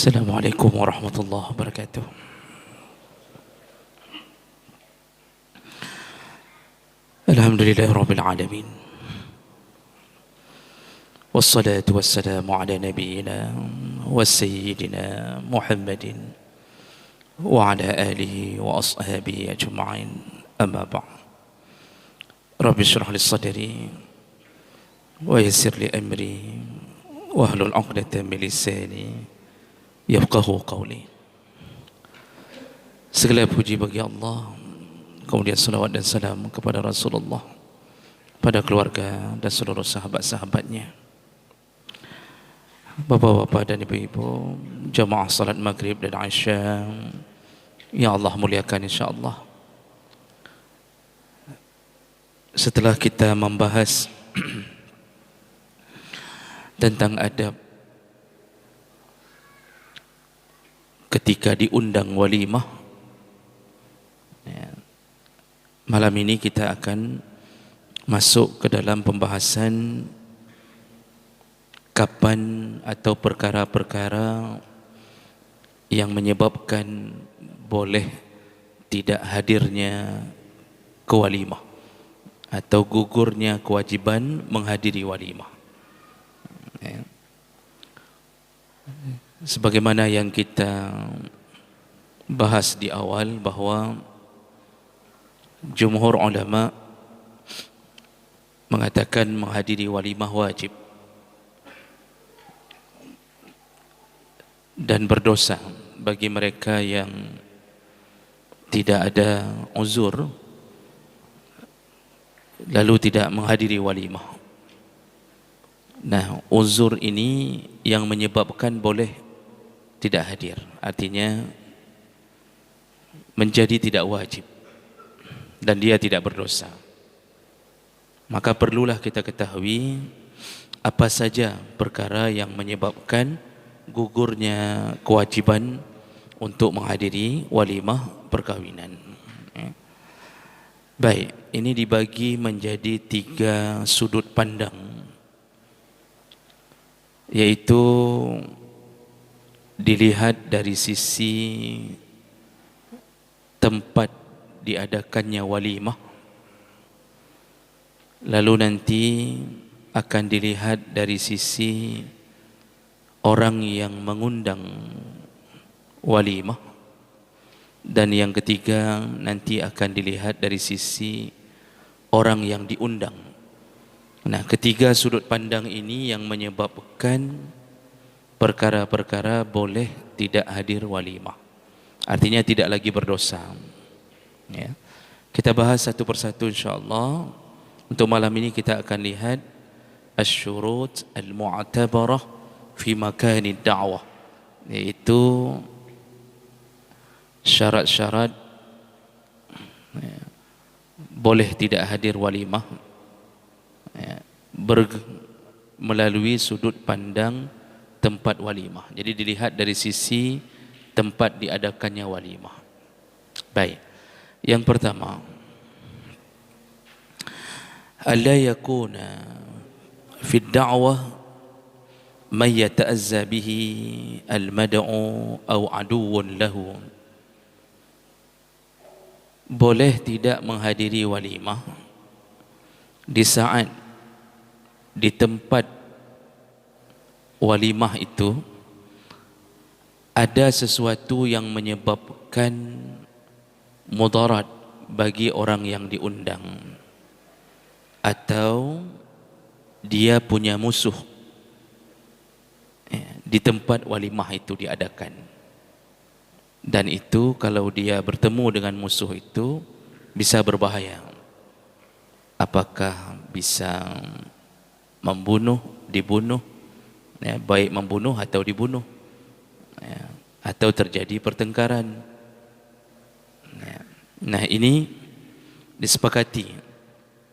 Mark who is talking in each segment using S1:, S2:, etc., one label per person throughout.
S1: Assalamualaikum warahmatullahi wabarakatuh. Alhamdulillahirabbil alamin. Wassalatu wassalamu ala nabiyyina wa sayyidina Muhammadin wa ala alihi wa ashabihi ajma'in. Amma ba'd. Rabbi shrah li sadri wa yassir li amri wahlul 'uqdatam min lisani yafqahu qawli. Segala puji bagi Allah, kemudian salawat dan salam kepada Rasulullah, pada keluarga dan seluruh sahabat-sahabatnya. Bapak-bapak dan ibu-ibu, jamaah salat maghrib dan isya yang Allah muliakan insyaAllah. Setelah kita membahas tentang adab ketika diundang walimah, malam ini kita akan masuk ke dalam pembahasan kapan atau perkara-perkara yang menyebabkan boleh tidak hadirnya ke walimah atau gugurnya kewajiban menghadiri walimah. Sebagaimana yang kita bahas di awal, bahwa jumhur ulama mengatakan menghadiri walimah wajib dan berdosa bagi mereka yang tidak ada uzur lalu tidak menghadiri walimah. Nah, uzur ini yang menyebabkan boleh tidak hadir, artinya menjadi tidak wajib dan dia tidak berdosa. Maka perlulah kita ketahui apa saja perkara yang menyebabkan gugurnya kewajiban untuk menghadiri walimah perkahwinan. Baik, ini dibagi menjadi 3 sudut pandang, yaitu dilihat dari sisi tempat diadakannya walimah, lalu nanti akan dilihat dari sisi orang yang mengundang walimah, dan yang ketiga nanti akan dilihat dari sisi orang yang diundang. Nah, ketiga sudut pandang ini yang menyebabkan perkara-perkara boleh tidak hadir walimah, artinya tidak lagi berdosa. Ya. Kita bahas satu persatu insyaAllah. Untuk malam ini kita akan lihat asyurut al-mu'tabarah fi makani da'wah, yaitu syarat-syarat boleh tidak hadir walimah melalui sudut pandang tempat walimah. Jadi dilihat dari sisi tempat diadakannya walimah. Baik, yang pertama, alla yakuna fi ad-da'wah man yata'azza bihi al-mad'u aw aduwwun lahu. Boleh tidak menghadiri walimah di saat di tempat walimah itu ada sesuatu yang menyebabkan mudarat bagi orang yang diundang, atau dia punya musuh di tempat walimah itu diadakan. Dan itu kalau dia bertemu dengan musuh itu bisa berbahaya. Apakah bisa membunuh, dibunuh, baik membunuh atau dibunuh, atau terjadi pertengkaran. Nah, ini disepakati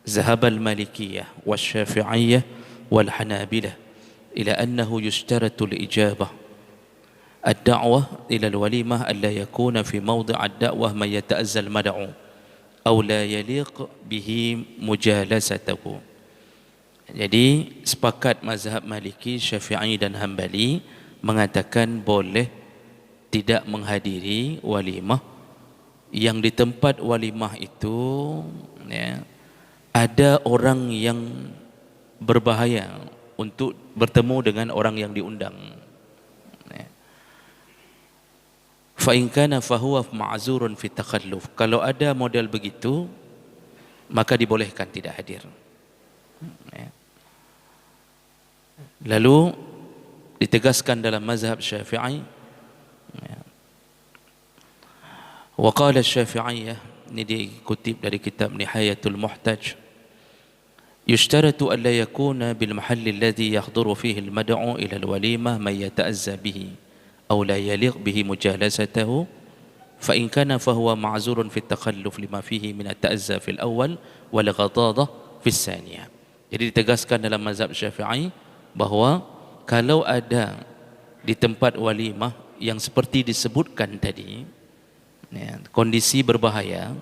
S1: zahab al-malikiyah wal-syafi'iyah wal-hanabilah ila annahu yushtaratu al-ijabah ad-da'wah ila al-walimah alla yakuna fi mawdi' ad-da'wah man yata'azza al-mad'u aw la yaliq bihi mujalasatuhu. Jadi sepakat mazhab Maliki, Syafi'i dan Hambali mengatakan boleh tidak menghadiri walimah, yang di tempat walimah itu ya, ada orang yang berbahaya untuk bertemu dengan orang yang diundang. Ya. Fa in kana fahuwa ma'zurun fi takhalluf. Kalau ada model begitu, maka dibolehkan tidak hadir. Ya. Lalu ditegaskan dalam mazhab Syafi'i, ya. Wa qala Syafi'iyah, ini dikutip dari kitab Nihayatul Muhtaj, yushtaratu an la yakuna bil mahalli alladhi yahduru fihi al mad'u ila al walimah man yata'azza bihi aw la yaliq bihi mujalasatuhu fa in kana fa huwa ma'zurun fi at-takhalluf lima fihi min at-ta'azza fi al-awwal wal ghadadah fi al-thaniyah. Jadi ditegaskan dalam mazhab Syafi'i bahawa kalau ada di tempat walimah yang seperti disebutkan tadi, ya, kondisi berbahaya,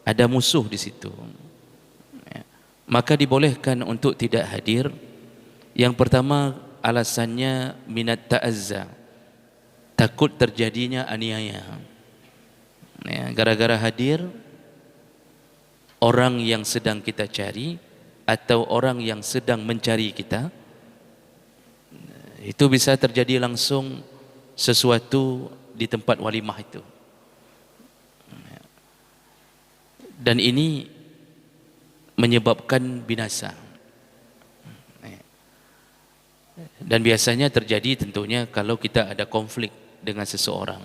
S1: ada musuh di situ, ya, maka dibolehkan untuk tidak hadir. Yang pertama alasannya minat ta'azza, takut terjadinya aniaya, ya, gara-gara hadir orang yang sedang kita cari atau orang yang sedang mencari kita, itu bisa terjadi langsung sesuatu di tempat walimah itu. Dan ini menyebabkan binasa. Dan biasanya terjadi tentunya kalau kita ada konflik dengan seseorang.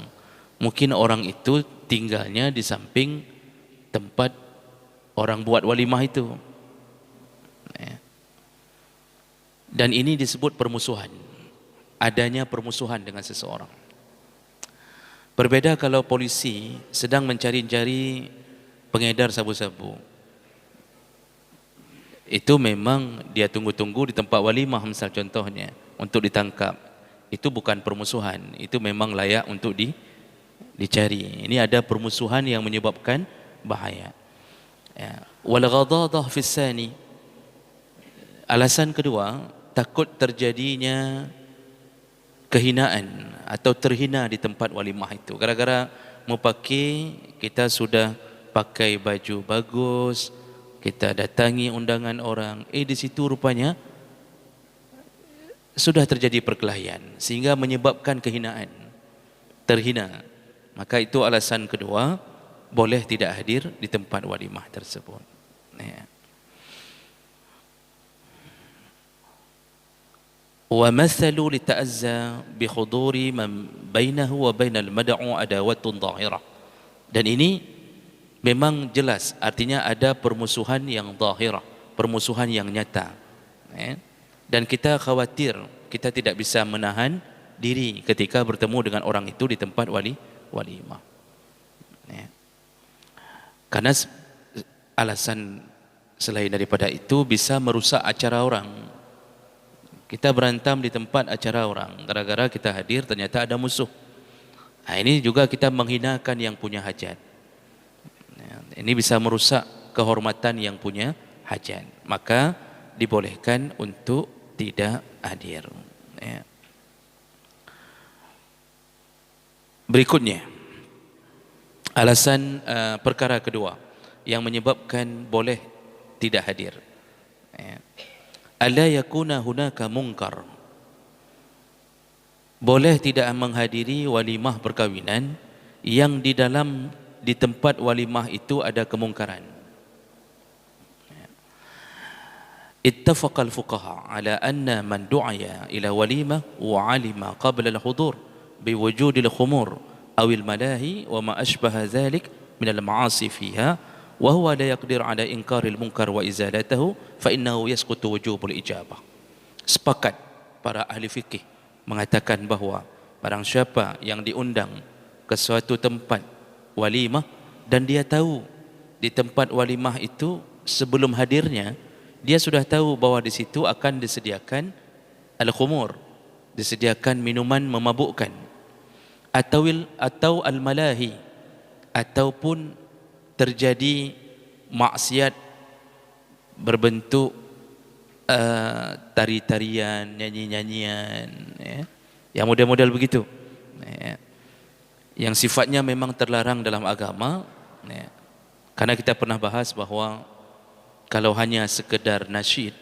S1: Mungkin orang itu tinggalnya di samping tempat orang buat walimah itu. Dan ini disebut permusuhan. Adanya permusuhan dengan seseorang. Berbeda kalau polisi sedang mencari-cari pengedar sabu-sabu. Itu memang dia tunggu-tunggu di tempat walimah misal contohnya untuk ditangkap. Itu bukan permusuhan, itu memang layak untuk dicari. Ini ada permusuhan yang menyebabkan bahaya. Ya. Wal ghadadah fi tsani. Alasan kedua, takut terjadinya kehinaan atau terhina di tempat walimah itu. Gara-gara mau pakai, kita sudah pakai baju bagus, kita datangi undangan orang, di situ rupanya sudah terjadi perkelahian sehingga menyebabkan kehinaan, terhina. Maka itu alasan kedua, boleh tidak hadir di tempat walimah tersebut. Ya. Wa mathalu li ta'azza bi khuduri man bainahu wa bainal mad'u adawatun dhahirah. Dan ini memang jelas, artinya ada permusuhan yang zahirah, permusuhan yang nyata. Dan kita khawatir kita tidak bisa menahan diri ketika bertemu dengan orang itu di tempat walimah. Karena alasan selain daripada itu bisa merusak acara orang. Kita berantam di tempat acara orang, gara-gara kita hadir ternyata ada musuh. Nah, ini juga kita menghinakan yang punya hajat. Ini bisa merusak kehormatan yang punya hajat. Maka dibolehkan untuk tidak hadir. Ya. Berikutnya, alasan perkara kedua yang menyebabkan boleh tidak hadir. Ya. Alla yakuna hunaka munkar. Boleh tidak menghadiri walimah perkahwinan yang di tempat walimah itu ada kemungkaran. Ittafaqal fuqaha ala anna man du'aya ila walimah wa 'alima qabla al-hudur biwujud al-khumur aw al-malahi wa ma ashbaha dhalik min al-ma'asi fiha wa huwa la yaqdir ala inkar al-munkar wa izalatahu fa innahu yasqutu wujubul ijabah. Sepakat para ahli fikih mengatakan bahawa barang siapa yang diundang ke suatu tempat walimah dan dia tahu di tempat walimah itu sebelum hadirnya dia sudah tahu bahawa di situ akan disediakan al-khumur, disediakan minuman memabukkan, atau al-malahi, ataupun terjadi maksiat berbentuk tari-tarian, nyanyi-nyanyian, ya, yang model-model begitu. Ya. yang sifatnya memang terlarang dalam agama, ya. Karena kita pernah bahas bahawa kalau hanya sekedar nasyid,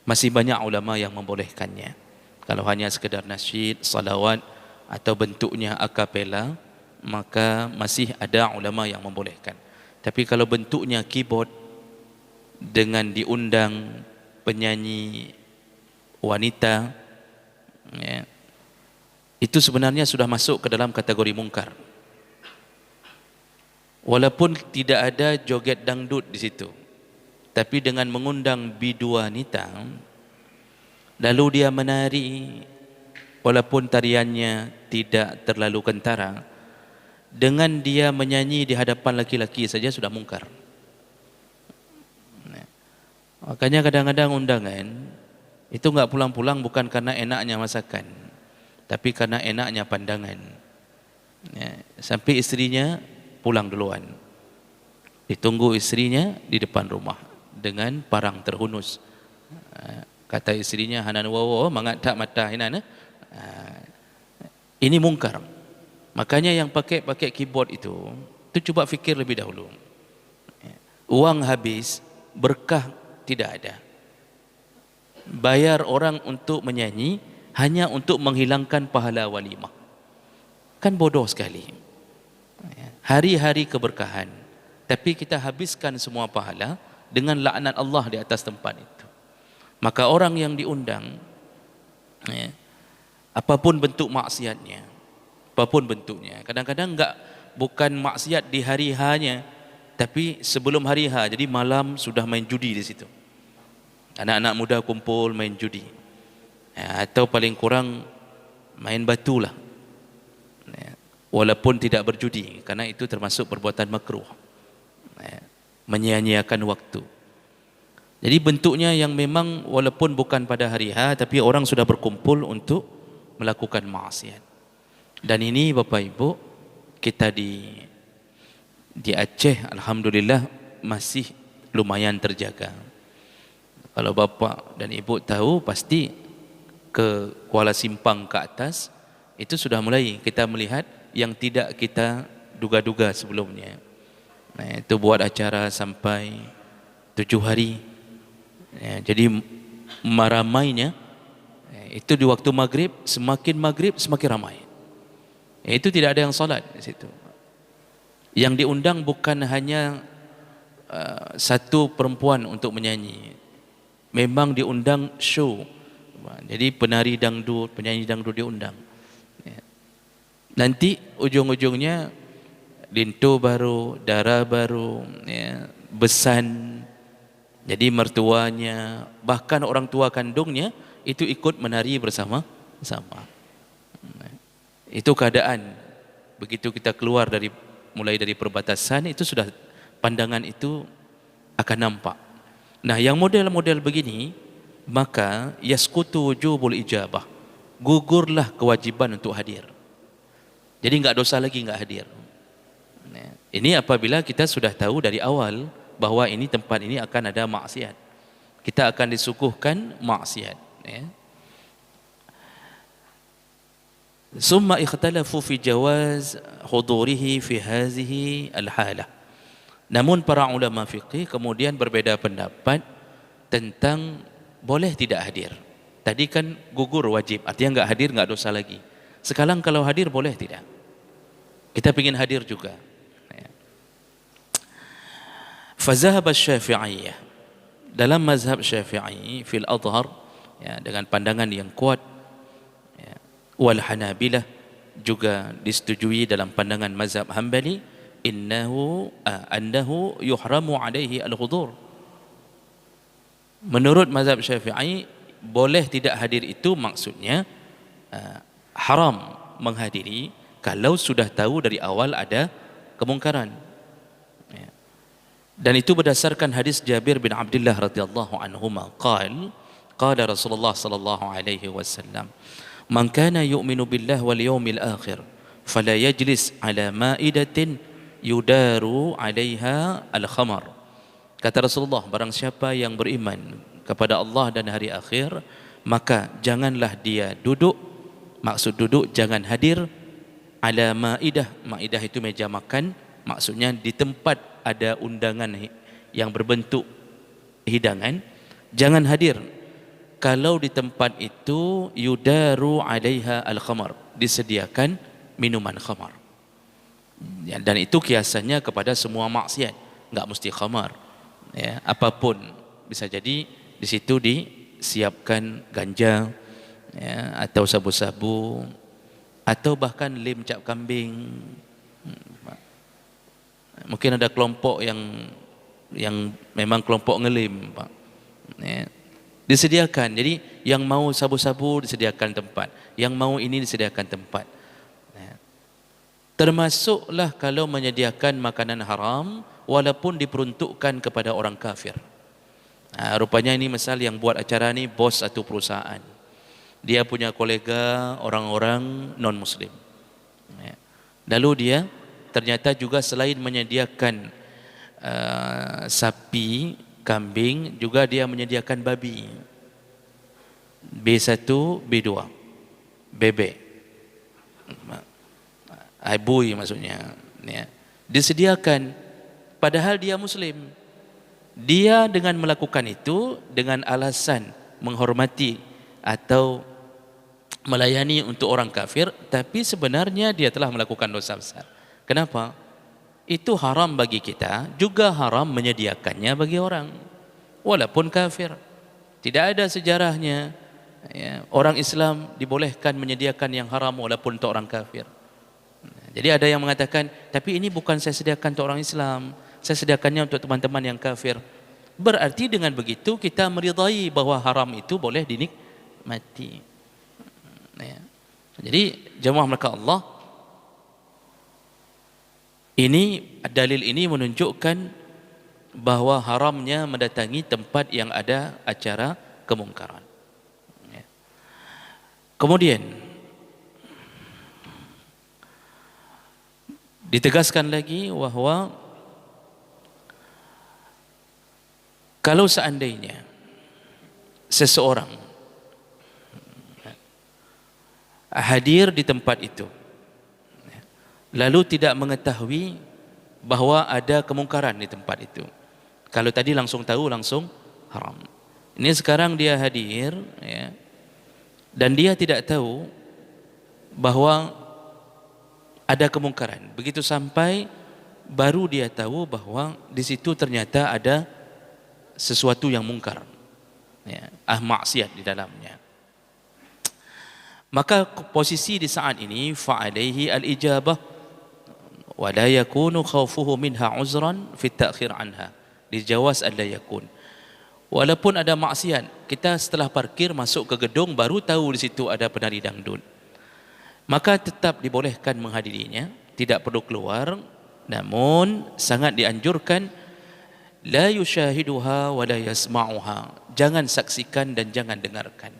S1: masih banyak ulama yang membolehkannya. Kalau hanya sekedar nasyid, salawat atau bentuknya akapela, maka masih ada ulama yang membolehkan. Tapi kalau bentuknya keyboard dengan diundang penyanyi wanita, ya, itu sebenarnya sudah masuk ke dalam kategori mungkar. Walaupun tidak ada joget dangdut di situ, tapi dengan mengundang bidu wanita, lalu dia menari, walaupun tariannya tidak terlalu kentara, dengan dia menyanyi di hadapan laki-laki saja sudah mungkar. Makanya kadang-kadang undangan itu enggak pulang-pulang bukan karena enaknya masakan, tapi karena enaknya pandangan. Ya, sampai istrinya pulang duluan, ditunggu istrinya di depan rumah dengan parang terhunus. Kata istrinya, hanan wawo mangat tak mata hinan. Ini mungkar. Makanya yang pakai keyboard itu coba fikir lebih dahulu. Uang habis, berkah tidak ada. Bayar orang untuk menyanyi hanya untuk menghilangkan pahala walimah. Kan bodoh sekali. Hari-hari keberkahan, tapi kita habiskan semua pahala dengan laknat Allah di atas tempat itu. Maka orang yang diundang, ya, apapun bentuk maksiatnya, apapun bentuknya, kadang-kadang bukan maksiat di hari H-nya, tapi sebelum hari H, jadi malam sudah main judi di situ. Anak-anak muda kumpul main judi, ya, atau paling kurang main batu lah. Walaupun tidak berjudi, karena itu termasuk perbuatan makruh, menyia-nyiakan waktu. Jadi bentuknya yang memang walaupun bukan pada hari H, tapi orang sudah berkumpul untuk melakukan maksiat. Dan ini Bapak Ibu, kita di Aceh alhamdulillah masih lumayan terjaga. Kalau Bapak dan Ibu tahu, pasti ke Kuala Simpang ke atas itu sudah mulai kita melihat yang tidak kita duga-duga sebelumnya. Nah, itu buat acara sampai 7 hari. Ya, jadi meramainya itu di waktu maghrib, semakin ramai. Ya, itu tidak ada yang salat di situ. Yang diundang bukan hanya satu perempuan untuk menyanyi. Memang diundang show. Jadi penari dangdut, penyanyi dangdut diundang. Nanti ujung-ujungnya lintu baru, dara baru, ya, besan. Jadi mertuanya, bahkan orang tua kandungnya itu ikut menari bersama-sama. Itu keadaan. Begitu kita keluar mulai dari perbatasan, itu sudah pandangan itu akan nampak. Nah, yang model-model begini, maka yaskutu wujubul ijabah. Gugurlah kewajiban untuk hadir. Jadi enggak dosa lagi enggak hadir. Ini apabila kita sudah tahu dari awal bahwa ini tempat ini akan ada maksiat. Kita akan disuguhkan maksiat. Summa ikhtalafu fi jawaz hudurihi fi hazihi al-halah. Namun para ulama fiqih kemudian berbeda pendapat tentang boleh tidak hadir. Tadi kan gugur wajib, artinya enggak hadir enggak dosa lagi. Sekarang kalau hadir boleh tidak? Kita ingin hadir juga. Fazahab Syafi'iyah, dalam mazhab Syafi'i fil Adhar, ya, dengan pandangan yang kuat, ya, wal Hanabilah juga disetujui dalam pandangan mazhab Hambali, annahu yuhramu alaihi al-hudur. Menurut mazhab Syafi'i, boleh tidak hadir itu maksudnya haram menghadiri kalau sudah tahu dari awal ada kemungkaran. Ya. Dan itu berdasarkan hadis Jabir bin Abdullah radhiyallahu anhuma, qala Rasulullah sallallahu alaihi wasallam, man kana yu'minu billah wal yawmil akhir fala yajlis ala ma'idatin yudaru 'alaiha al-khamar. Kata Rasulullah, barang siapa yang beriman kepada Allah dan hari akhir, maka janganlah dia duduk, maksud duduk jangan hadir, ala maidah. Maidah itu meja makan, maksudnya di tempat ada undangan yang berbentuk hidangan, jangan hadir. Kalau di tempat itu yudaru alaiha al-khamar, disediakan minuman khamar. Ya, dan itu kiasannya kepada semua maksiat, enggak mesti khamar. Ya, apapun bisa jadi di situ disiapkan ganja, ya, atau sabu-sabu, atau bahkan lem cap kambing. Mungkin ada kelompok yang memang kelompok ngelim, Pak. Ya, disediakan. Jadi yang mau sabu-sabu disediakan tempat, yang mau ini disediakan tempat. Ya. Termasuklah kalau menyediakan makanan haram walaupun diperuntukkan kepada orang kafir. Rupanya ini misal yang buat acara ni bos satu perusahaan. Dia punya kolega orang-orang non-muslim. Ya. Lalu dia ternyata juga selain menyediakan sapi, kambing, juga dia menyediakan babi. B1, B2, bebek, aibui maksudnya, ya. Disediakan padahal dia muslim. Dia dengan melakukan itu dengan alasan menghormati atau melayani untuk orang kafir, tapi sebenarnya dia telah melakukan dosa besar. Kenapa? Itu haram bagi kita, juga haram menyediakannya bagi orang walaupun kafir. Tidak ada sejarahnya, ya, orang Islam dibolehkan menyediakan yang haram walaupun untuk orang kafir. Jadi ada yang mengatakan, tapi ini bukan saya sediakan untuk orang Islam, saya sediakannya untuk teman-teman yang kafir. Berarti dengan begitu kita meridai bahwa haram itu boleh dinikmati. Ya. Jadi jemaah maka Allah, ini dalil ini menunjukkan bahawa haramnya mendatangi tempat yang ada acara kemungkaran. Ya. Kemudian ditegaskan lagi bahawa kalau seandainya seseorang hadir di tempat itu lalu tidak mengetahui bahawa ada kemungkaran di tempat itu, kalau tadi langsung tahu langsung haram, ini sekarang dia hadir, ya, dan dia tidak tahu bahawa ada kemungkaran, begitu sampai baru dia tahu bahawa di situ ternyata ada sesuatu yang mungkar, ya, maksiat di dalamnya. Maka posisi di saat ini fa'alaihi al-ijabah wa la yakunu khawfuhu minha uzran fi ta'khir anha, dijawaz alla yakun. Walaupun ada maksiat, kita setelah parkir masuk ke gedung baru tahu di situ ada penari dangdut, maka tetap dibolehkan menghadirinya, tidak perlu keluar, namun sangat dianjurkan la yushahiduha wa la yasma'uha, jangan saksikan dan jangan dengarkan.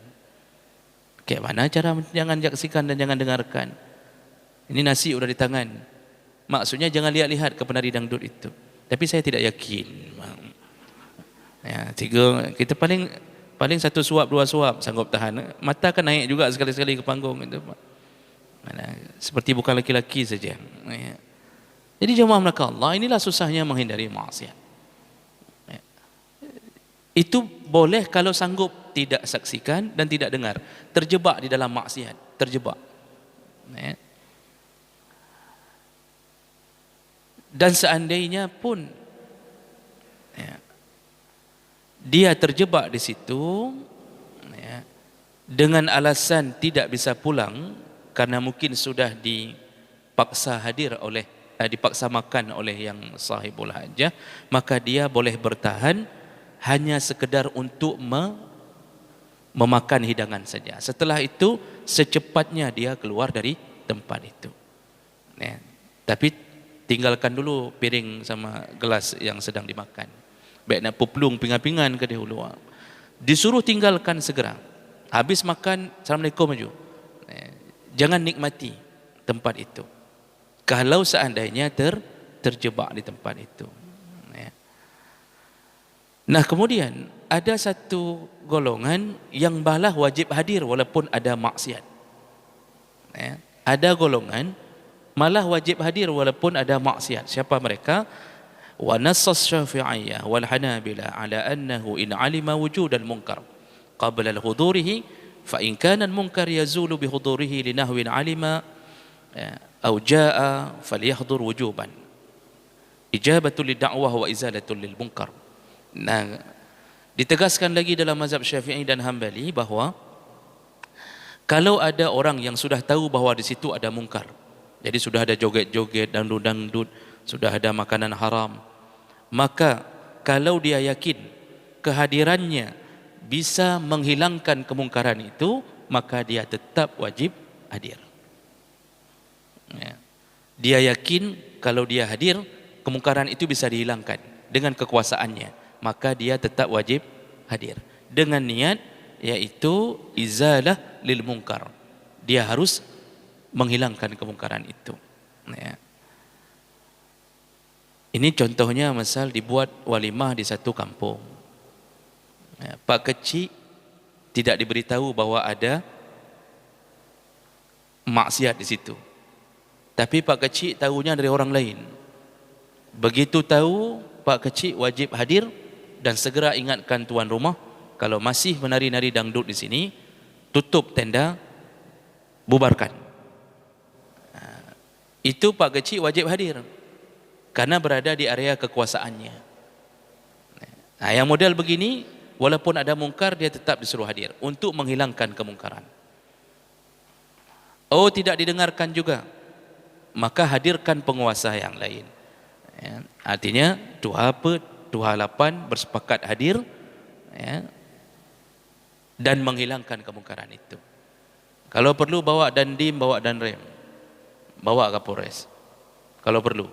S1: Kayak mana cara jangan saksikan dan jangan dengarkan? Ini nasi udah di tangan, maksudnya jangan lihat-lihat ke penari dangdut itu. Tapi saya tidak yakin. Ya, kita paling satu suap dua suap sanggup tahan. Mata kan naik juga sekali-sekali ke panggung itu, Pak. Seperti bukan laki-laki saja. Ya. Jadi jemaah maka Allah, inilah susahnya menghindari maksiat. Ya. Itu boleh kalau sanggup tidak saksikan dan tidak dengar, terjebak di dalam maksiat, terjebak. Ya. Dan seandainya pun ya, dia terjebak di situ, ya, dengan alasan tidak bisa pulang karena mungkin sudah dipaksa hadir oleh dipaksa makan oleh yang sahibul hajah, maka dia boleh bertahan hanya sekedar untuk memakan hidangan saja. Setelah itu secepatnya dia keluar dari tempat itu. Ya. Tapi tinggalkan dulu piring sama gelas yang sedang dimakan. Baik nak puplung pingan-pingan ke dahulu. Disuruh tinggalkan segera. Habis makan, Assalamualaikum maju. Jangan nikmati tempat itu kalau seandainya terjebak di tempat itu. Nah, kemudian ada satu golongan yang balah wajib hadir walaupun ada maksiat. Ada golongan malah wajib hadir walaupun ada maksiat. Siapa mereka? Wa nassas Syafi'iyah wal Hanabilah ala annahu in alima wujud al-munkar qabla al-hudurihi fa in kana al-munkar yazulu bi hudurihi li nahwin alima aw jaa falyahdhur wujuban ijabatu lid-da'wah wa izalatu lil-munkar. Nah, ditegaskan lagi dalam mazhab Syafi'i dan Hambali bahawa kalau ada orang yang sudah tahu bahawa di situ ada mungkar, jadi sudah ada joget-joget, dangdut-dangdut, sudah ada makanan haram, maka kalau dia yakin kehadirannya bisa menghilangkan kemungkaran itu, maka dia tetap wajib hadir. Dia yakin kalau dia hadir, kemungkaran itu bisa dihilangkan dengan kekuasaannya, maka dia tetap wajib hadir dengan niat yaitu izalah lil munkar. Dia harus menghilangkan kemungkaran itu. Ini contohnya misal dibuat walimah di satu kampung. Pak kecil tidak diberitahu bahwa ada maksiat di situ. Tapi Pak kecil tahunya dari orang lain. Begitu tahu, Pak kecil wajib hadir dan segera ingatkan tuan rumah, kalau masih menari-nari dangdut di sini, tutup tenda, bubarkan. Itu Pak kecil wajib hadir karena berada di area kekuasaannya. Nah, yang model begini, walaupun ada mungkar, dia tetap disuruh hadir untuk menghilangkan kemungkaran. Oh, tidak didengarkan juga, maka hadirkan penguasa yang lain. Artinya dua halapan bersepakat hadir dan menghilangkan kemungkaran itu. Kalau perlu bawa dandim, bawa danrem, bawa Kapolres kalau perlu.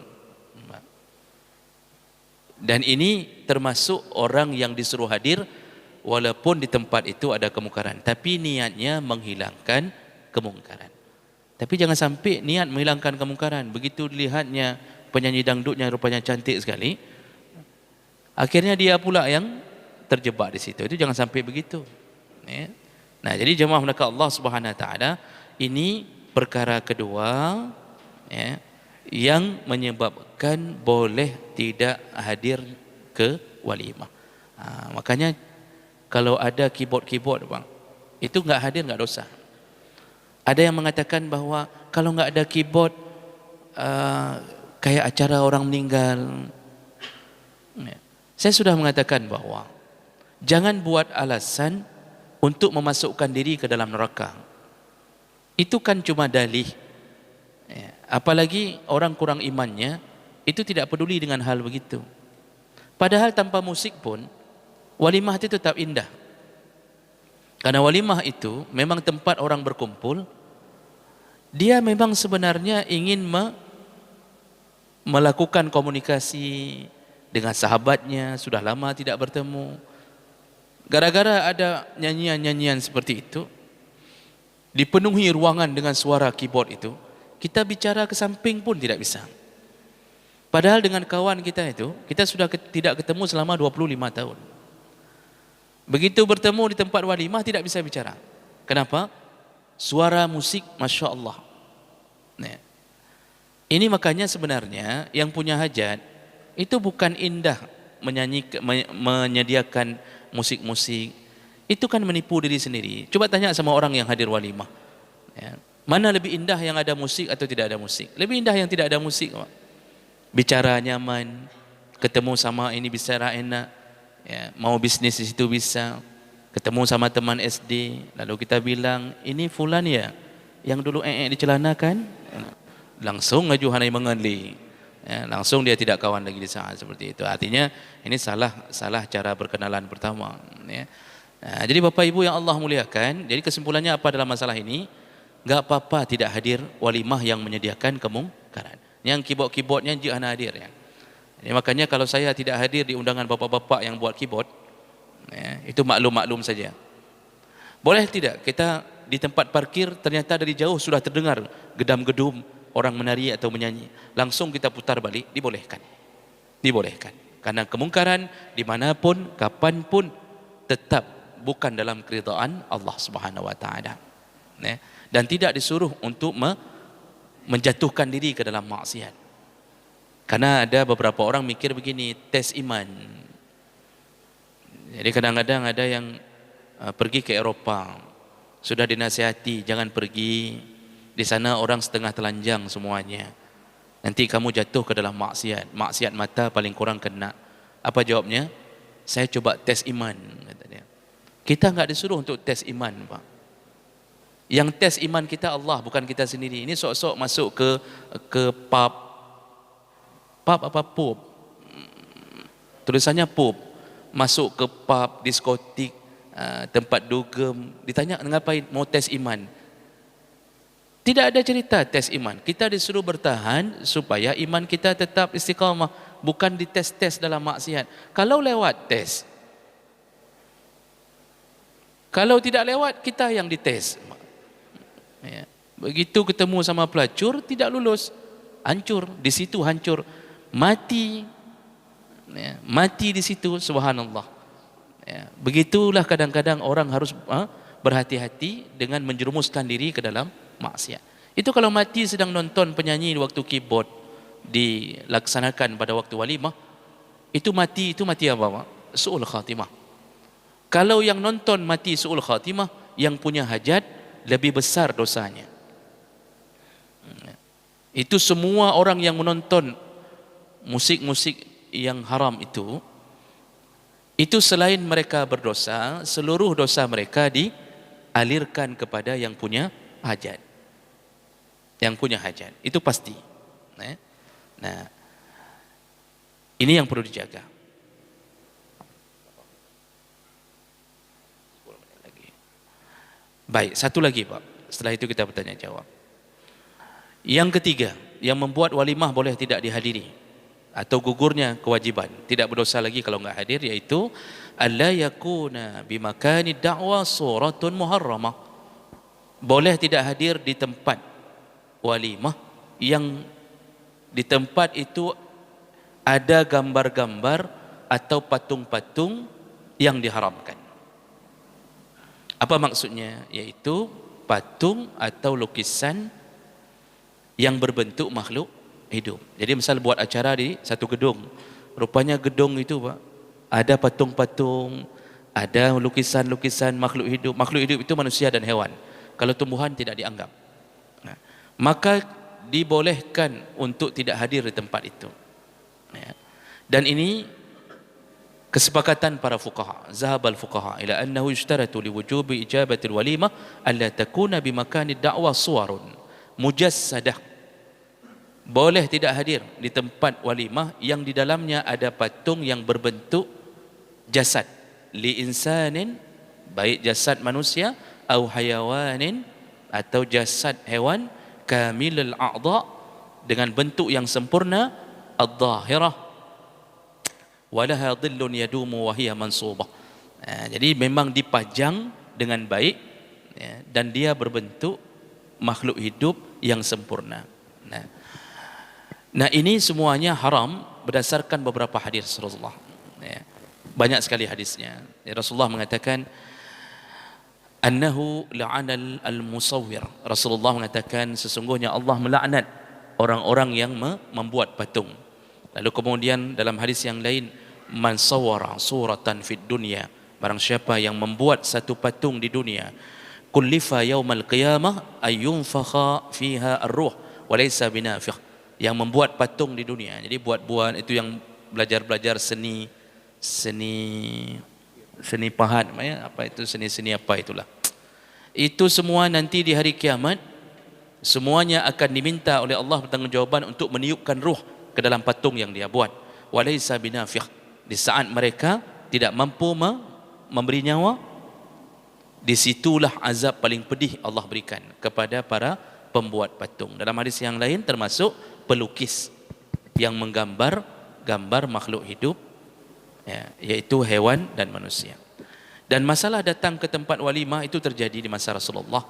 S1: Dan ini termasuk orang yang disuruh hadir walaupun di tempat itu ada kemungkaran, tapi niatnya menghilangkan kemungkaran. Tapi jangan sampai niat menghilangkan kemungkaran, begitu dilihatnya penyanyi dangdutnya rupanya cantik sekali, akhirnya dia pula yang terjebak di situ. Itu jangan sampai begitu. Nah, jadi jemaah melakukan Allah Subhanahu Wa Taala, ini perkara kedua yang menyebabkan boleh tidak hadir ke walimah. Makanya kalau ada keyboard bang, itu enggak hadir enggak dosa. Ada yang mengatakan bahwa kalau enggak ada keyboard kayak acara orang meninggal. Saya sudah mengatakan bahwa jangan buat alasan untuk memasukkan diri ke dalam neraka. Itu kan cuma dalih. Apalagi orang kurang imannya, itu tidak peduli dengan hal begitu. Padahal tanpa musik pun walimah itu tetap indah. Karena walimah itu memang tempat orang berkumpul. Dia memang sebenarnya ingin melakukan komunikasi dengan sahabatnya, sudah lama tidak bertemu. Gara-gara ada nyanyian-nyanyian seperti itu, dipenuhi ruangan dengan suara keyboard itu, kita bicara ke samping pun tidak bisa. Padahal dengan kawan kita itu, kita sudah tidak ketemu selama 25 tahun. Begitu bertemu di tempat walimah tidak bisa bicara. Kenapa? Suara musik, Masya Allah. Ini makanya sebenarnya yang punya hajat itu bukan indah menyediakan musik-musik. Itu kan menipu diri sendiri. Coba tanya sama orang yang hadir walimah. Mana lebih indah, yang ada musik atau tidak ada musik? Lebih indah yang tidak ada musik. Bicara nyaman, ketemu sama ini bicara enak. Mau bisnis di situ bisa. Ketemu sama teman SD, lalu kita bilang, ini fulan ya, yang dulu di celana kan? Langsung ngaju hanai mengenli. Langsung dia tidak kawan lagi di saat seperti itu. Artinya ini salah cara berkenalan pertama. Jadi Bapak Ibu yang Allah muliakan, jadi kesimpulannya apa dalam masalah ini? Enggak apa-apa tidak hadir walimah yang menyediakan kemungkaran. Yang keyboard-keyboardnya jangan hadir ya. Jadi makanya kalau saya tidak hadir di undangan bapak-bapak yang buat keyboard, itu maklum-maklum saja. Boleh tidak kita di tempat parkir ternyata dari jauh sudah terdengar gedam-gedum orang menari atau menyanyi, langsung kita putar balik? Dibolehkan. Karena kemungkaran dimanapun, kapanpun tetap bukan dalam keridhaan Allah Subhanahu Wa Taala. Dan tidak disuruh untuk menjatuhkan diri ke dalam maksiat. Karena ada beberapa orang mikir begini, tes iman. Jadi kadang-kadang ada yang pergi ke Eropah, sudah dinasihati jangan pergi, di sana orang setengah telanjang semuanya, nanti kamu jatuh ke dalam maksiat, maksiat mata paling kurang kena. Apa jawabnya? Saya coba tes iman, kata dia. Kita enggak disuruh untuk tes iman, Pak. Yang tes iman kita Allah, bukan kita sendiri. Ini sok-sok masuk ke pub apa pub, tulisannya pub, masuk ke pub, diskotik, tempat dugem, ditanya ngapain? Mau tes iman. Tidak ada cerita tes iman. Kita disuruh bertahan supaya iman kita tetap istiqamah, bukan dites-tes dalam maksiat. Kalau lewat tes, kalau tidak lewat kita yang dites. Ya. Begitu ketemu sama pelacur tidak lulus, hancur di situ, hancur, mati. Ya. Mati di situ, subhanallah. Ya. Begitulah kadang-kadang orang harus berhati-hati dengan menjerumuskan diri ke dalam maksiat. Itu kalau mati sedang nonton penyanyi waktu keyboard dilaksanakan pada waktu walimah, itu mati apa, Pak? Su'ul khatimah. Kalau yang nonton mati su'ul khatimah, yang punya hajat lebih besar dosanya. Itu semua orang yang menonton musik-musik yang haram itu selain mereka berdosa, seluruh dosa mereka dialirkan kepada yang punya hajat. Yang punya hajat, itu pasti. Nah, ini yang perlu dijaga. Baik, satu lagi, Pak. Setelah itu kita bertanya jawab. Yang ketiga, yang membuat walimah boleh tidak dihadiri atau gugurnya kewajiban, tidak berdosa lagi kalau enggak hadir, yaitu alla yakuna bimakani da'wa suratun muharramah. Boleh tidak hadir di tempat walimah yang di tempat itu ada gambar-gambar atau patung-patung yang diharamkan. Apa maksudnya? Yaitu patung atau lukisan yang berbentuk makhluk hidup. Jadi misal buat acara di satu gedung, rupanya gedung itu, Pak, ada patung-patung, ada lukisan-lukisan makhluk hidup. Makhluk hidup itu manusia dan hewan. Kalau tumbuhan tidak dianggap. Nah, maka dibolehkan untuk tidak hadir di tempat itu. Dan ini kesepakatan para fuqaha. Zahabal fuqaha ila annahu yushtaratu liwujubi ijabatil walimah alla takuna bimakani da'wa suwarun mujassadah. Boleh tidak hadir di tempat walimah yang di dalamnya ada patung yang berbentuk jasad, li insanin, baik jasad manusia atau hayawanin, atau jasad hewan, kamilul a'dha, dengan bentuk yang sempurna, ad-dhahirah, walaha dhillun yadumu wa hiya mansubah. Jadi memang dipajang dengan baik, ya, dan dia berbentuk makhluk hidup yang sempurna. Nah, ini semuanya haram berdasarkan beberapa hadis Rasulullah. Ya, banyak sekali hadisnya. Ya, Rasulullah mengatakan annahu la'anal al-musawwir. Rasulullah mengatakan sesungguhnya Allah melaknat orang-orang yang membuat patung. Lalu kemudian dalam hadis yang lain, man sawwara suratan fid dunya, barang siapa yang membuat satu patung di dunia, kullifa yaumal qiyamah ayyunfakha fiha ar-ruh wa laysa binafikh, yang membuat patung di dunia. Jadi buat-buat itu yang belajar-belajar seni pahat, apa itu seni apa itulah. Itu semua nanti di hari kiamat semuanya akan diminta oleh Allah bertanggungjawaban untuk meniupkan ruh ke dalam patung yang dia buat. Walaysa binafikh, di saat mereka tidak mampu memberi nyawa, disitulah azab paling pedih Allah berikan kepada para pembuat patung. Dalam hadis yang lain termasuk pelukis yang menggambar makhluk hidup, ya, yaitu hewan dan manusia. Dan masalah datang ke tempat walimah itu terjadi di masa Rasulullah.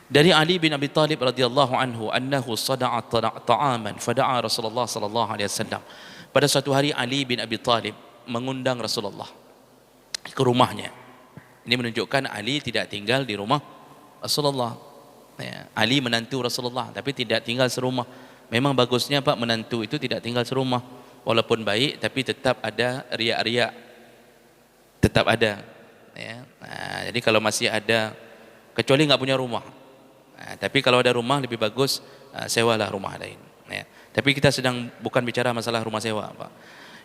S1: Dari Ali bin Abi Talib radhiyallahu anhu annahu sada'a ta'aman fada'a Rasulullah sallallahu alaihi wasallam. Pada suatu hari Ali bin Abi Talib mengundang Rasulullah ke rumahnya. Ini menunjukkan Ali tidak tinggal di rumah Rasulullah. Ya, Ali menantu Rasulullah tapi tidak tinggal serumah. Memang bagusnya Pak menantu itu tidak tinggal serumah. Walaupun baik tapi tetap ada riak-riak. Tetap ada. Ya. Nah, jadi kalau masih ada, kecuali nggak punya rumah. Nah, tapi kalau ada rumah lebih bagus sewalah rumah lain. Ya. Tapi kita sedang bukan bicara masalah rumah sewa, Pak.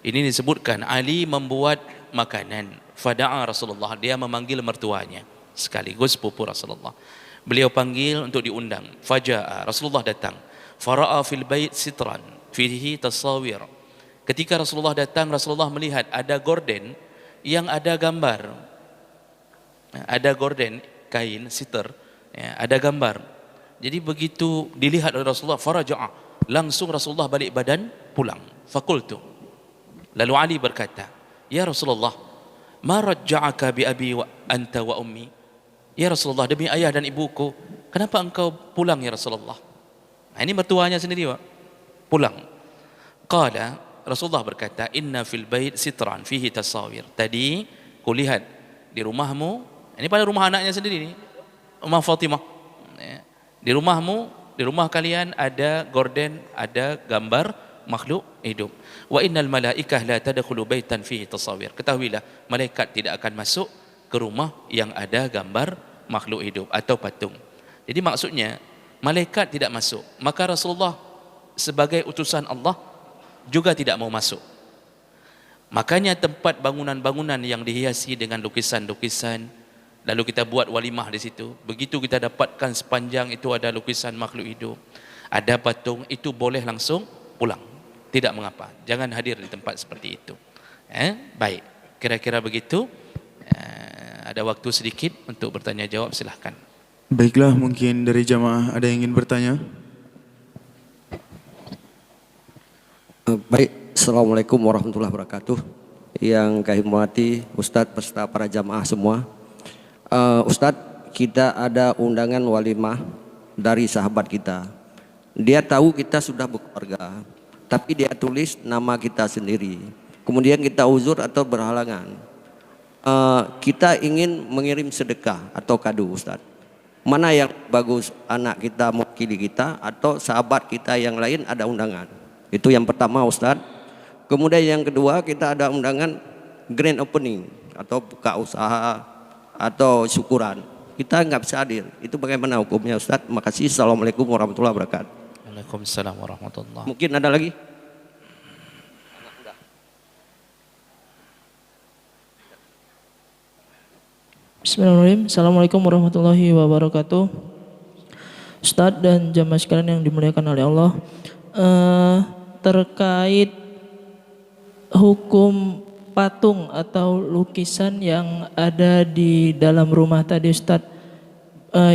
S1: Ini disebutkan Ali membuat makanan. Fada'a Rasulullah, dia memanggil mertuanya sekaligus pupu Rasulullah. Beliau panggil untuk diundang. Faja'a, Rasulullah datang. Fara'a fil bait sitran fihi tasawir. Ketika Rasulullah datang, Rasulullah melihat ada gorden yang ada gambar. Ada gorden kain sitar, ya, ada gambar. Jadi begitu dilihat oleh Rasulullah, faraja'a, langsung Rasulullah balik badan pulang. Fakultu, lalu Ali berkata, ya Rasulullah, ma raja'aka bi abi wa anta wa ummi. Ya Rasulullah, demi ayah dan ibuku, kenapa engkau pulang ya Rasulullah? Nah, ini mertuanya sendiri, Pak. Pulang. Qala, Rasulullah berkata, inna fil bait sitran fihi tasawir. Tadi kulihat di rumahmu, ini pada rumah anaknya sendiri nih, rumah Fatimah. Di rumahmu, di rumah kalian ada gorden, ada gambar makhluk hidup. Wa innal malaikah la tadkhulu baitan fihi tasawir. Ketahuilah, malaikat tidak akan masuk ke rumah yang ada gambar makhluk hidup atau patung. Jadi maksudnya malaikat tidak masuk, maka Rasulullah sebagai utusan Allah juga tidak mau masuk. Makanya tempat bangunan-bangunan yang dihiasi dengan lukisan-lukisan, lalu kita buat walimah di situ. Begitu kita dapatkan sepanjang itu ada lukisan makhluk hidup, ada patung, itu boleh langsung pulang, tidak mengapa. Jangan hadir di tempat seperti itu. Baik, kira-kira begitu. Ada waktu sedikit untuk bertanya jawab, silahkan.
S2: Baiklah, mungkin dari jamaah ada yang ingin bertanya.
S3: Baik, Assalamualaikum warahmatullahi wabarakatuh. Yang kami hormati Ustadz beserta para jamaah semua. Ustadz, kita ada undangan walimah dari sahabat kita. Dia tahu kita sudah berkeluarga, tapi dia tulis nama kita sendiri. Kemudian kita uzur atau berhalangan. Kita ingin mengirim sedekah atau kado, Ustadz. Mana yang bagus, anak kita mewakili kita atau sahabat kita yang lain ada undangan? Itu yang pertama, Ustadz. Kemudian yang kedua, kita ada undangan grand opening atau buka usaha atau syukuran. Kita nggak bisa hadir. Itu bagaimana hukumnya, Ustadz? Makasih. Assalamualaikum warahmatullahi wabarakatuh.
S1: Waalaikumsalam warahmatullahi.
S3: Mungkin ada lagi?
S4: Bismillahirrahmanirrahim. Assalamualaikum warahmatullahi wabarakatuh. Ustadz dan jamaah sekalian yang dimuliakan oleh Allah, terkait hukum patung atau lukisan yang ada di dalam rumah tadi, Ustadz,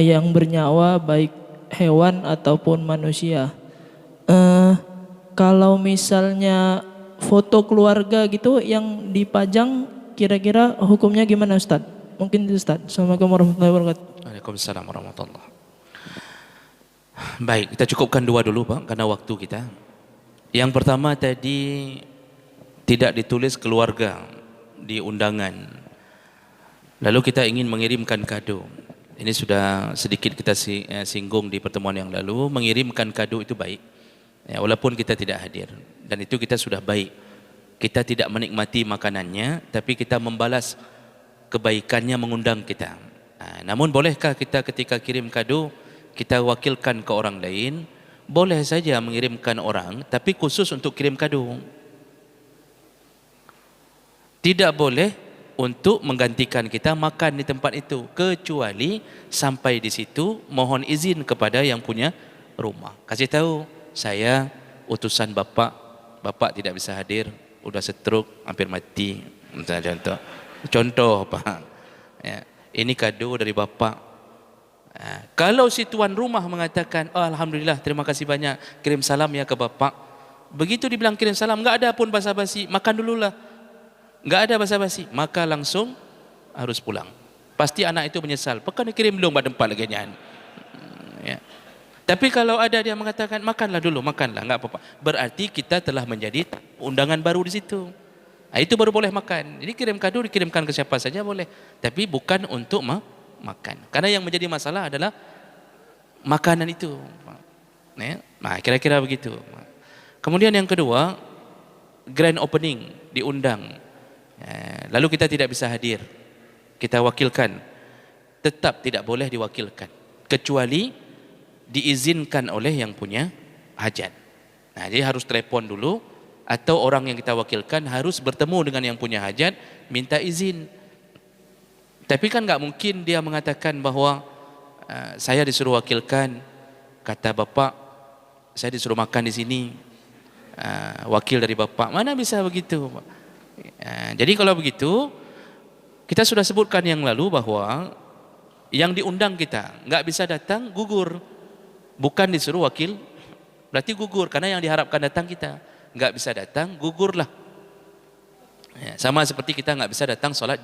S4: yang bernyawa baik hewan ataupun manusia. Kalau misalnya foto keluarga gitu yang dipajang, kira-kira hukumnya gimana, Ustadz? Mungkin itu, Ustadz. Assalamualaikum warahmatullahi wabarakatuh.
S1: Waalaikumsalam warahmatullahi. Baik, kita cukupkan dua dulu, Pak, karena waktu kita. Yang pertama tadi tidak ditulis keluarga di undangan. Lalu kita ingin mengirimkan kado. Ini sudah sedikit kita singgung di pertemuan yang lalu. Mengirimkan kado itu baik, ya, walaupun kita tidak hadir. Dan itu kita sudah baik. Kita tidak menikmati makanannya, tapi kita membalas kebaikannya mengundang kita. Namun bolehkah kita ketika kirim kado kita wakilkan ke orang lain? Boleh saja mengirimkan orang, tapi khusus untuk kirim kado. Tidak boleh untuk menggantikan kita makan di tempat itu, kecuali sampai di situ mohon izin kepada yang punya rumah. Kasih tahu, saya utusan bapak, bapak tidak bisa hadir, udah stroke, hampir mati. Contoh, Pak, ya, ini kado dari bapak. Kalau si tuan rumah mengatakan, oh, alhamdulillah, terima kasih banyak, kirim salam ya ke bapak. Begitu dibilang kirim salam, nggak ada pun basa-basi, makan dululah, nggak ada basa-basi, maka langsung harus pulang. Pasti anak itu menyesal, pekan kirim belum pada tempat lagi nyan. Ya. Tapi kalau ada dia mengatakan makanlah dulu, makanlah, nggak apa-apa, berarti kita telah menjadi undangan baru di situ. Itu baru boleh makan. Jadi kirim kado dikirimkan ke siapa saja boleh, tapi bukan untuk makan. Karena yang menjadi masalah adalah makanan itu. Nah, kira-kira begitu. Kemudian yang kedua, grand opening, diundang. Lalu kita tidak bisa hadir, kita wakilkan. Tetap tidak boleh diwakilkan, kecuali diizinkan oleh yang punya hajat. Nah, jadi harus telepon dulu, atau orang yang kita wakilkan harus bertemu dengan yang punya hajat, minta izin. Tapi kan nggak mungkin dia mengatakan bahwa saya disuruh wakilkan, kata bapak saya disuruh makan di sini, wakil dari bapak. Mana bisa begitu? Jadi kalau begitu, kita sudah sebutkan yang lalu bahwa yang diundang kita nggak bisa datang, gugur. Bukan disuruh wakil, berarti gugur, karena yang diharapkan datang kita nggak bisa datang, gugurlah. Sama seperti kita nggak bisa datang solat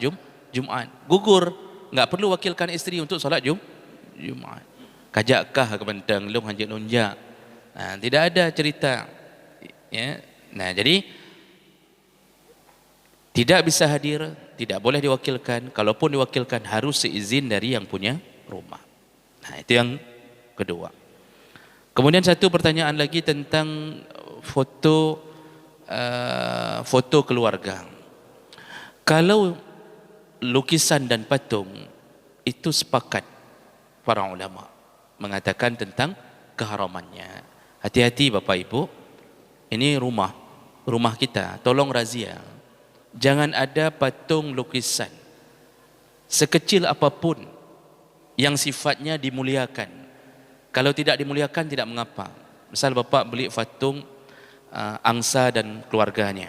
S1: Jumat, gugur, nggak perlu wakilkan istri untuk solat Jumat. Kajakkah ke bentang long hanjit lonjak, tidak ada cerita. Nah, jadi tidak bisa hadir, tidak boleh diwakilkan. Kalaupun diwakilkan harus seizin dari yang punya rumah. Nah, itu yang kedua. Kemudian satu pertanyaan lagi tentang foto keluarga. Kalau lukisan dan patung itu sepakat para ulama mengatakan tentang keharamannya. Hati-hati Bapak Ibu, ini rumah kita, tolong razia. Jangan ada patung lukisan sekecil apapun yang sifatnya dimuliakan. Kalau tidak dimuliakan tidak mengapa. Misal Bapak beli patung angsa dan keluarganya,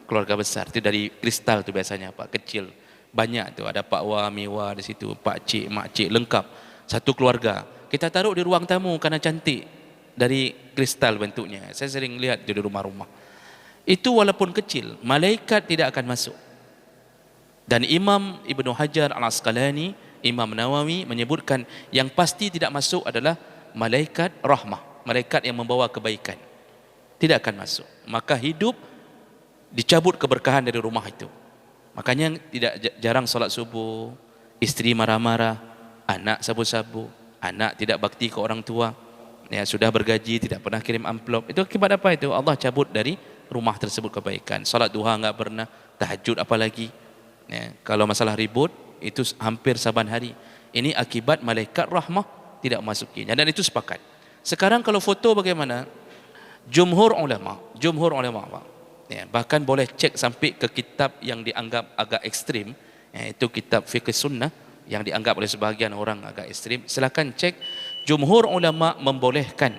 S1: keluarga besar, itu dari kristal tu biasanya Pak, kecil. Banyak tu, ada Pak Wah, Miwa di situ, Pak Cik, Mak Cik, lengkap. Satu keluarga. Kita taruh di ruang tamu karena cantik, dari kristal bentuknya. Saya sering lihat di rumah-rumah. Itu walaupun kecil, malaikat tidak akan masuk. Dan Imam Ibnu Hajar Al-Asqalani, Imam Nawawi menyebutkan yang pasti tidak masuk adalah malaikat rahmah, malaikat yang membawa kebaikan. Tidak akan masuk. Maka hidup dicabut keberkahan dari rumah itu. Makanya tidak jarang solat subuh, istri marah-marah, anak sabu-sabu, anak tidak bakti ke orang tua, sudah bergaji tidak pernah kirim amplop. Itu akibat apa itu? Allah cabut dari rumah tersebut kebaikan. Solat duha enggak pernah, tahajud apalagi. Kalau masalah ribut itu hampir saban hari. Ini akibat malaikat rahmah tidak masukinya, dan itu sepakat. Sekarang kalau foto bagaimana? Jumhur ulama bahkan boleh cek sampai ke kitab yang dianggap agak ekstrim, itu kitab fiqh sunnah yang dianggap oleh sebahagian orang agak ekstrim. Silakan cek. Jumhur ulama membolehkan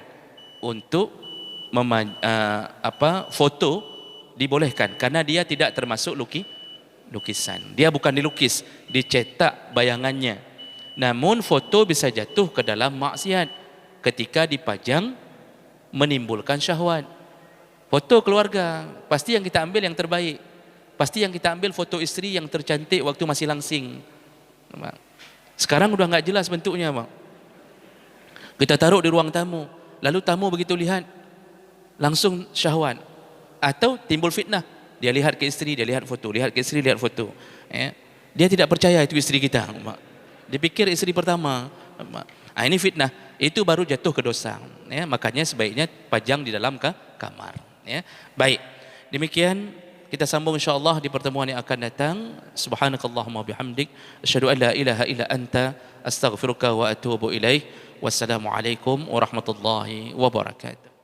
S1: untuk foto dibolehkan karena dia tidak termasuk lukisan. Dia bukan dilukis, dicetak bayangannya. Namun foto bisa jatuh ke dalam maksiat ketika dipajang, menimbulkan syahwat. Foto keluarga, pasti yang kita ambil yang terbaik. Pasti yang kita ambil foto istri yang tercantik waktu masih langsing. Sekarang udah nggak jelas bentuknya, Bang. Kita taruh di ruang tamu, lalu tamu begitu lihat langsung syahwat, atau timbul fitnah. Dia lihat ke istri, dia lihat foto, lihat ke istri, lihat foto. Dia tidak percaya itu istri kita. Dipikir istri pertama. Ini fitnah. Itu baru jatuh ke dosa. Makanya sebaiknya pajang di dalam kamar. Baik. Demikian kita sambung insyaallah di pertemuan yang akan datang. Subhanakallahumma bihamdik, asyhadu an la ilaha illa anta, astaghfiruka wa atubu ilaik. Wassalamualaikum warahmatullahi wabarakatuh.